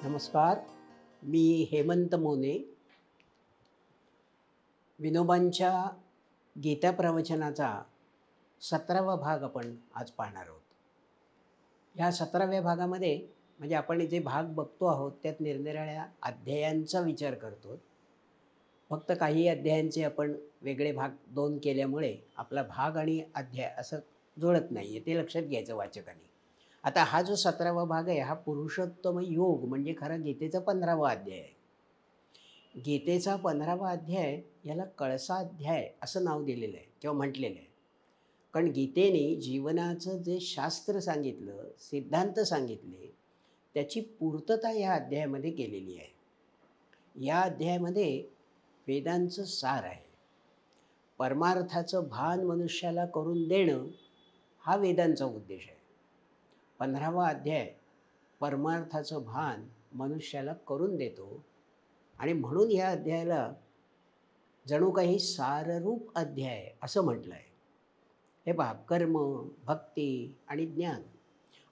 नमस्कार. मी हेमंत मोने. विनोबांच्या गीता प्रवचनाचा 17वा भाग आपण आज पाहणार आहोत. ह्या 17व्या भागामध्ये म्हणजे आपण जे भाग बघतो आहोत त्यात निरनिराळ्या अध्यायांचा विचार करतो. फक्त काही अध्यायांचे आपण वेगळे भाग 2 केल्यामुळे आपला भाग आणि अध्याय असं जुळत नाही आहे, ते लक्षात घ्यायचं वाचकाने. आता हा जो 17वा भाग आहे हा पुरुषोत्तम योग म्हणजे खरा गीतेचा 15वा अध्याय आहे. गीतेचा 15वा अध्याय याला कळसाध्याय असं नाव दिलेलं आहे किंवा म्हटलेलं आहे. कारण गीतेने जीवनाचं जे शास्त्र सांगितलं, सिद्धांत सांगितले, त्याची पूर्तता या अध्यायामध्ये केलेली आहे. या अध्यायामध्ये वेदांचं सार आहे. परमार्थाचं भान मनुष्याला करून देणं हा वेदांचा उद्देश आहे. 15वा अध्याय परमार्थाचं भान मनुष्याला करून देतो आणि म्हणून या अध्यायाला जणू काही साररूप अध्याय असं म्हटलं आहे. हे पहा, कर्म, भक्ती आणि ज्ञान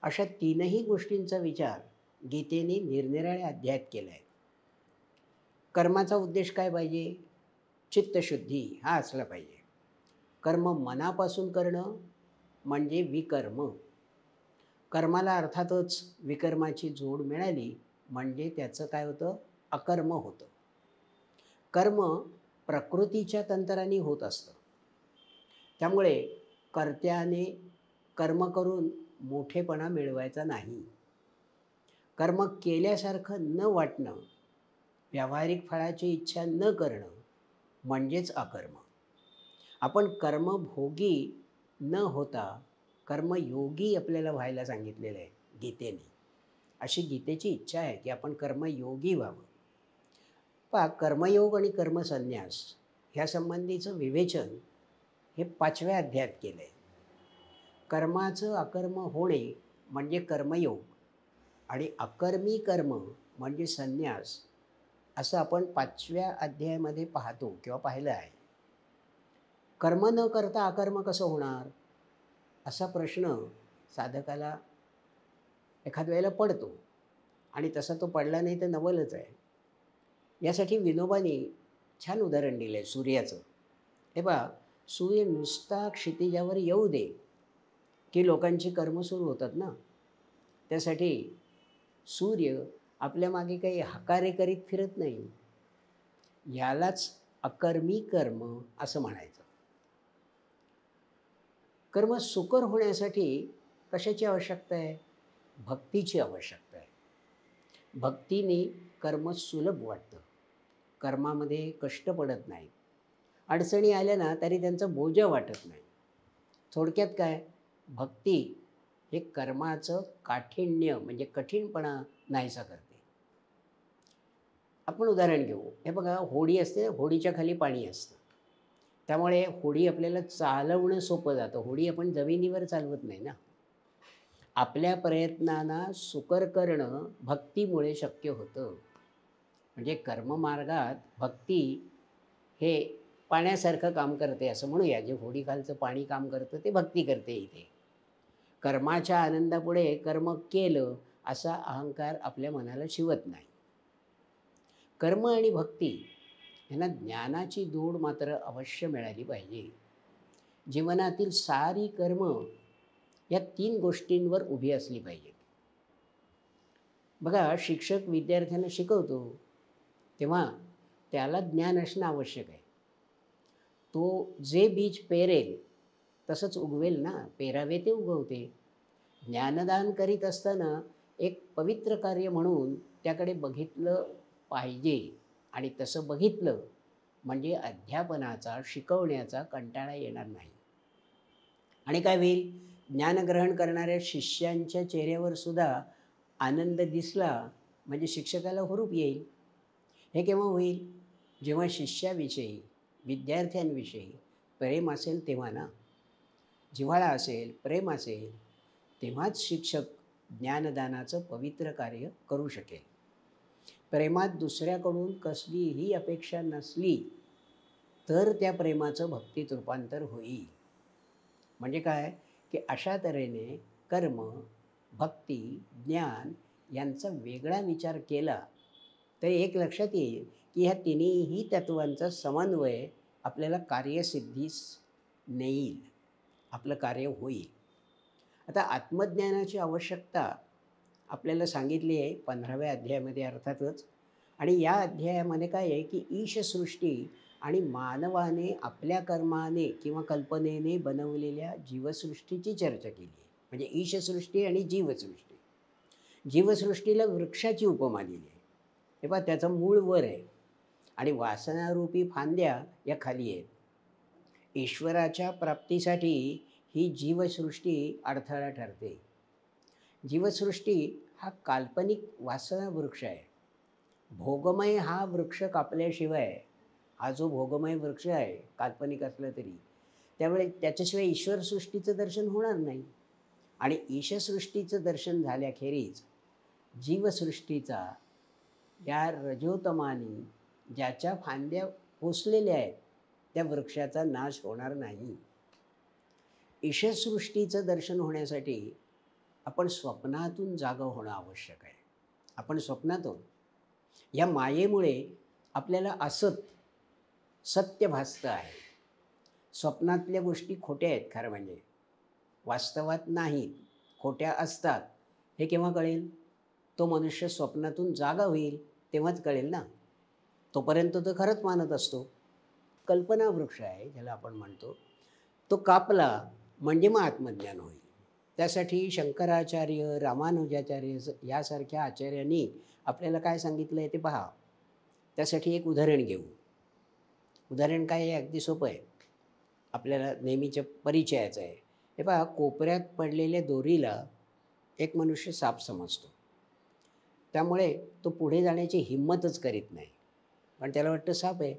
अशा तीनही गोष्टींचा विचार गीतेने निरनिराळ्या अध्यायात केला आहे. कर्माचा उद्देश काय पाहिजे? चित्तशुद्धी हा असला पाहिजे. कर्म मनापासून करणं म्हणजे विकर्म. कर्माला अर्थातच विकर्माची जोड मिळाली म्हणजे त्याचं काय होतं? अकर्म होतं. कर्म प्रकृतीच्या तंत्राने होत असतं. त्यामुळे कर्त्याने कर्म करून मोठेपणा मिळवायचा नाही. कर्म केल्यासारखं न वाटणं, व्यावहारिक फळाची इच्छा न करणं म्हणजेच अकर्म. आपण कर्मभोगी न होता कर्मयोगी आपल्याला व्हायला सांगितलेलं आहे गीतेने. अशी गीतेची इच्छा आहे की आपण कर्मयोगी व्हावं. पहा, कर्मयोग आणि कर्मसन्यास ह्या संबंधीचं विवेचन हे 5व्या अध्यायात केलं आहे. कर्माचं अकर्म होणे म्हणजे कर्मयोग आणि अकर्मी कर्म म्हणजे संन्यास असं आपण 5व्या अध्यायामध्ये पाहतो किंवा पाहिलं आहे. कर्म न करता अकर्म कसं होणार असा प्रश्न साधकाला एखाद वेळेला पडतो आणि तसा तो पडला नाही तर नवलच आहे. यासाठी विनोबांनी छान उदाहरण दिलं आहे सूर्याचं. हे पहा, सूर्य नुसता क्षितिजावर येऊ दे की लोकांची कर्म सुरू होतात ना. त्यासाठी सूर्य आपल्या मागे काही हकारे करीत फिरत नाही. यालाच अकर्मी कर्म असं म्हणायचं. कर्म सुकर होण्यासाठी कशाची आवश्यकता आहे? भक्तीची आवश्यकता आहे. भक्तीने कर्म सुलभ वाटतं. कर्मामध्ये कष्ट पडत नाही. अडचणी आल्या ना तरी त्यांचं बोजा वाटत नाही. थोडक्यात काय? भक्ती हे कर्माचं काठिण्य म्हणजे कठीणपणा नाहीसा करते. आपण उदाहरण घेऊ. हे बघा, होडी असते, होडीच्या खाली पाणी असतं. त्यामुळे होडी आपल्याला चालवणं सोपं जातं. होडी आपण जमिनीवर चालवत नाही ना. आपल्या प्रयत्नांना सुकर करणं भक्तीमुळे शक्य होतं. म्हणजे कर्ममार्गात भक्ती हे पाण्यासारखं काम करते असं म्हणूया. जे होडीखालचं पाणी काम करतं ते भक्ती करते इथे. कर्माच्या आनंदापुढे कर्म केलं असा अहंकार आपल्या मनाला शिवत नाही. कर्म आणि भक्ती यांना ज्ञानाची जोड मात्र अवश्य मिळाली पाहिजे. जीवनातील सारी कर्म या 3 गोष्टींवर उभी असली पाहिजे. बघा, शिक्षक विद्यार्थ्यांना शिकवतो तेव्हा त्याला ज्ञान असणं आवश्यक आहे. तो जे बीज पेरेल तसंच उगवेल ना. पेरावे ते उगवते. ज्ञानदान करीत असताना एक पवित्र कार्य म्हणून त्याकडे बघितलं पाहिजे आणि तसं बघितलं म्हणजे अध्यापनाचा, शिकवण्याचा कंटाळा येणार नाही. आणि काय होईल? ज्ञानग्रहण करणाऱ्या शिष्यांच्या चेहऱ्यावर सुद्धा आनंद दिसला म्हणजे शिक्षकाला हुरूप येईल. हे केव्हा होईल? जेव्हा शिष्याविषयी, विद्यार्थ्यांविषयी प्रेम असेल तेव्हा ना. जिव्हाळा असेल, प्रेम असेल तेव्हाच शिक्षक ज्ञानदानाचं पवित्र कार्य करू शकेल. प्रेमात दुसऱ्याकडून कसलीही अपेक्षा नसली तर त्या प्रेमाचं भक्तीत रूपांतर होईल. म्हणजे काय? की अशा तऱ्हेने कर्म, भक्ती, ज्ञान यांचा वेगळा विचार केला तर एक लक्षात येईल की ह्या तिन्ही तत्वांचा समन्वय आपल्याला कार्यसिद्धीस नेईल, आपलं कार्य होईल. आता आत्मज्ञानाची आवश्यकता आपल्याला सांगितली आहे 15व्या अध्यायामध्ये अर्थातच. आणि या अध्यायामध्ये काय आहे की ईशसृष्टी आणि मानवाने आपल्या कर्माने किंवा कल्पनेने बनवलेल्या जीवसृष्टीची चर्चा केली आहे. म्हणजे ईशसृष्टी आणि जीवसृष्टी. जीवसृष्टीला वृक्षाची उपमा दिली आहे. हे पहा, त्याचं मूळ वर आहे आणि वासनारूपी फांद्या या खाली आहेत. ईश्वराच्या प्राप्तीसाठी ही जीवसृष्टी अडथळा ठरते. जीवसृष्टी हा काल्पनिक वासना वृक्ष आहे. भोगमय हा वृक्ष कापल्याशिवाय, हा जो भोगमय वृक्ष आहे काल्पनिक असला तरी, त्यामुळे त्याच्याशिवाय ईश्वरसृष्टीचं दर्शन होणार नाही. आणि ईशसृष्टीचं दर्शन झाल्याखेरीज जीवसृष्टीचा या रजोतमाने ज्याच्या फांद्या पोसलेल्या आहेत त्या वृक्षाचा नाश होणार नाही. ईशसृष्टीचं दर्शन होण्यासाठी आपण स्वप्नातून जागं होणं आवश्यक आहे. आपण स्वप्नातून या मायेमुळे आपल्याला सत्य भासतं आहे. स्वप्नातल्या गोष्टी खोट्या आहेत खरं म्हणजे, वास्तवात नाहीत, खोट्या असतात. हे केव्हा कळेल? तो मनुष्य स्वप्नातून जागा होईल तेव्हाच कळेल ना. तोपर्यंत तो खरंच मानत असतो. कल्पना वृक्ष आहे ज्याला आपण म्हणतो, तो कापला म्हणजे मग आत्मज्ञान होईल. त्यासाठी शंकराचार्य, रामानुजाचार्य यासारख्या आचार्यांनी आपल्याला काय सांगितलं आहे ते पहा. त्यासाठी एक उदाहरण घेऊ. उदाहरण काय आहे? अगदी सोपं आहे, आपल्याला नेहमीच्या परिचयाचं आहे. हे पहा, कोपऱ्यात पडलेल्या दोरीला एक मनुष्य साप समजतो. त्यामुळे तो पुढे जाण्याची हिंमतच करीत नाही, पण त्याला वाटतं साप आहे.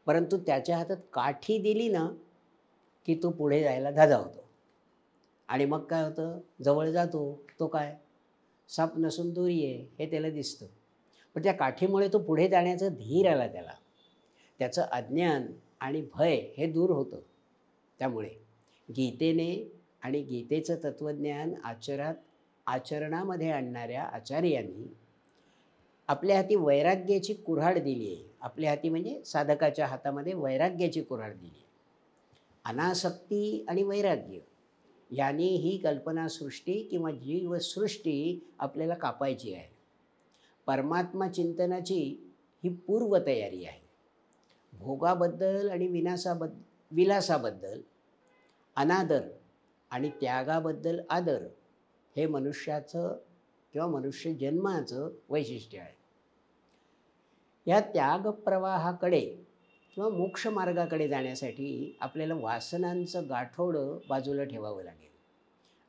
परंतु त्याच्या हातात काठी दिली ना की तो पुढे जायला धादावतो. आणि मग काय होतं? जवळ जातो, तो काय साप नसून दोरी आहे हे त्याला दिसतं. पण त्या काठीमुळे तो पुढे जाण्याचा धीर आला त्याला. त्याचं अज्ञान आणि भय हे दूर होतं. त्यामुळे गीतेने आणि गीतेचं तत्त्वज्ञान आचरणामध्ये आणणाऱ्या आचार्यांनी आपल्या हाती वैराग्याची कुऱ्हाड दिली आहे. आपल्या हाती म्हणजे साधकाच्या हातामध्ये वैराग्याची कुऱ्हाड दिली आहे. अनासक्ती आणि वैराग्य यांनी ही कल्पनासृष्टी किंवा जीवसृष्टी आपल्याला कापायची आहे. परमात्मा चिंतनाची ही पूर्वतयारी आहे. भोगाबद्दल आणि विलासाबद्दल अनादर आणि त्यागाबद्दल आदर हे मनुष्याचं किंवा मनुष्य जन्माचं वैशिष्ट्य आहे. या त्यागप्रवाहाकडे किंवा मोक्षमार्गाकडे जाण्यासाठी आपल्याला वासनांचं गाठोडं बाजूला ठेवावं लागेल.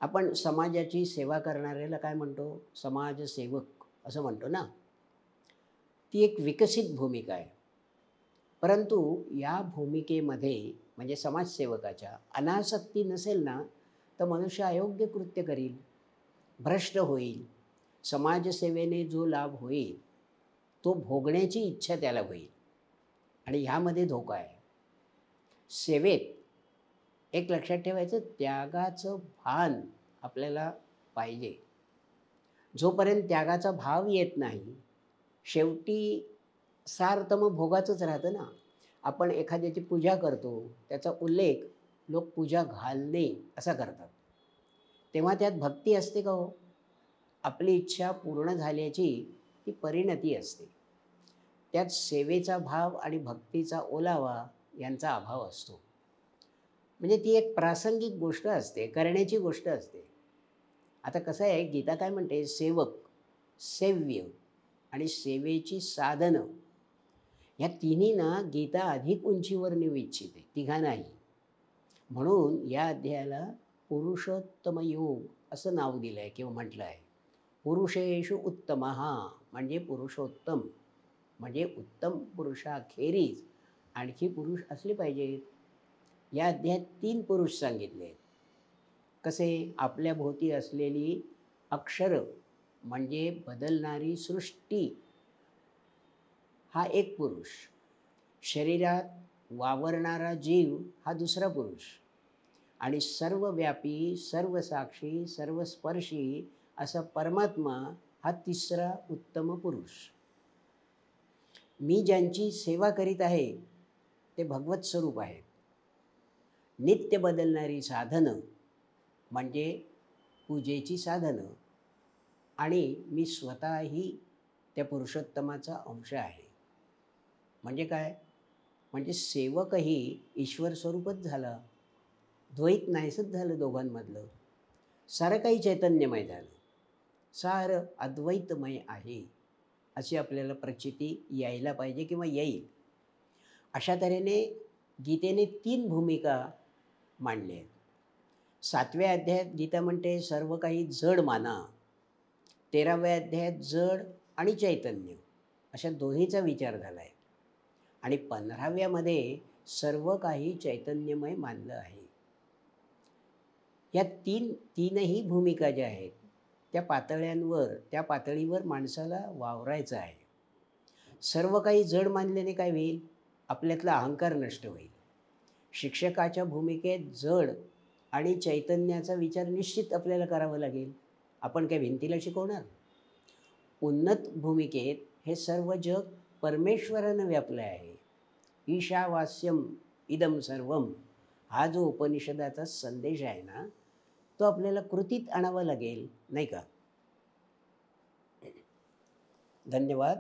आपण समाजाची सेवा करणाऱ्याला काय म्हणतो? समाजसेवक असं म्हणतो ना. ती एक विकसित भूमिका आहे. परंतु या भूमिकेमध्ये म्हणजे समाजसेवकाच्या अनासक्ती नसेल ना तर मनुष्य अयोग्य कृत्य करील, भ्रष्ट होईल. समाजसेवेने जो लाभ होईल तो भोगण्याची इच्छा त्याला होईल आणि ह्यामध्ये धोका आहे. सेवेत एक लक्षात ठेवायचं, त्यागाचं भान आपल्याला पाहिजे. जोपर्यंत त्यागाचा भाव येत नाही शेवटी सार तर मग भोगाचंच राहतं ना. आपण एखाद्याची पूजा करतो, त्याचा उल्लेख लोक पूजा घालणे असा करतात, तेव्हा त्यात भक्ती असते का हो? आपली इच्छा पूर्ण झाल्याची ती परिणती असते. त्यात सेवेचा भाव आणि भक्तीचा ओलावा यांचा अभाव असतो. म्हणजे ती एक प्रासंगिक गोष्ट असते, करण्याची गोष्ट असते. आता कसं आहे, गीता काय म्हणते? सेवक, सेव्य आणि सेवेची साधनं या तिन्ही ना गीता अधिक उंचीवर नेऊ इच्छिते, तिघांनाही. म्हणून या अध्यायाला पुरुषोत्तम योग असं नाव दिलं आहे किंवा म्हटलं आहे. पुरुषेषु उत्तमः म्हणजे पुरुषोत्तम, म्हणजे उत्तम पुरुषाखेरीज आणखी पुरुष असले पाहिजेत. या अध्यायात 3 पुरुष सांगितले आहेत. कसे? आपल्या भोवती असलेली अक्षरं म्हणजे बदलणारी सृष्टी हा एक पुरुष, शरीरात वावरणारा जीव हा दुसरा पुरुष, आणि सर्वव्यापी, सर्वसाक्षी, सर्वस्पर्शी असा परमात्मा हा तिसरा उत्तम पुरुष. मी ज्यांची सेवा करीत आहे ते भगवत स्वरूप आहेत. नित्य बदलणारी साधनं म्हणजे पूजेची साधनं आणि मी स्वतःही त्या पुरुषोत्तमाचा अंश आहे. म्हणजे काय? म्हणजे सेवकही ईश्वर स्वरूपच झाला. द्वैत नाहीसच झालं दोघांमधलं. सारं काही चैतन्यमय झालं. सारं अद्वैतमय आहे अशी आपल्याला प्रचिती यायला पाहिजे किंवा येईल. अशा तऱ्हेने गीतेने 3 भूमिका मांडल्या आहेत. 7व्या अध्यायात गीता म्हणते सर्व काही जड माना. 13व्या अध्यायात जड आणि चैतन्य अशा दोन्हीचा विचार झाला आहे. आणि 15व्यामध्ये सर्व काही चैतन्यमय मानलं आहे. या तीनही भूमिका ज्या आहेत त्या त्या पातळीवर माणसाला वावरायचं आहे. सर्व काही जड मानल्याने काय होईल? आपल्यातला अहंकार नष्ट होईल. शिक्षकाच्या भूमिकेत जड आणि चैतन्याचा विचार निश्चित आपल्याला करावा लागेल. आपण काय भिंतीला शिकवणार? उन्नत भूमिकेत हे सर्व जग परमेश्वरानं व्यापलं आहे. ईशावास्यम इदम सर्वम हा जो उपनिषदाचा संदेश आहे ना, तो आपल्याला कृतीत आणावा लागेल, नाही का? धन्यवाद.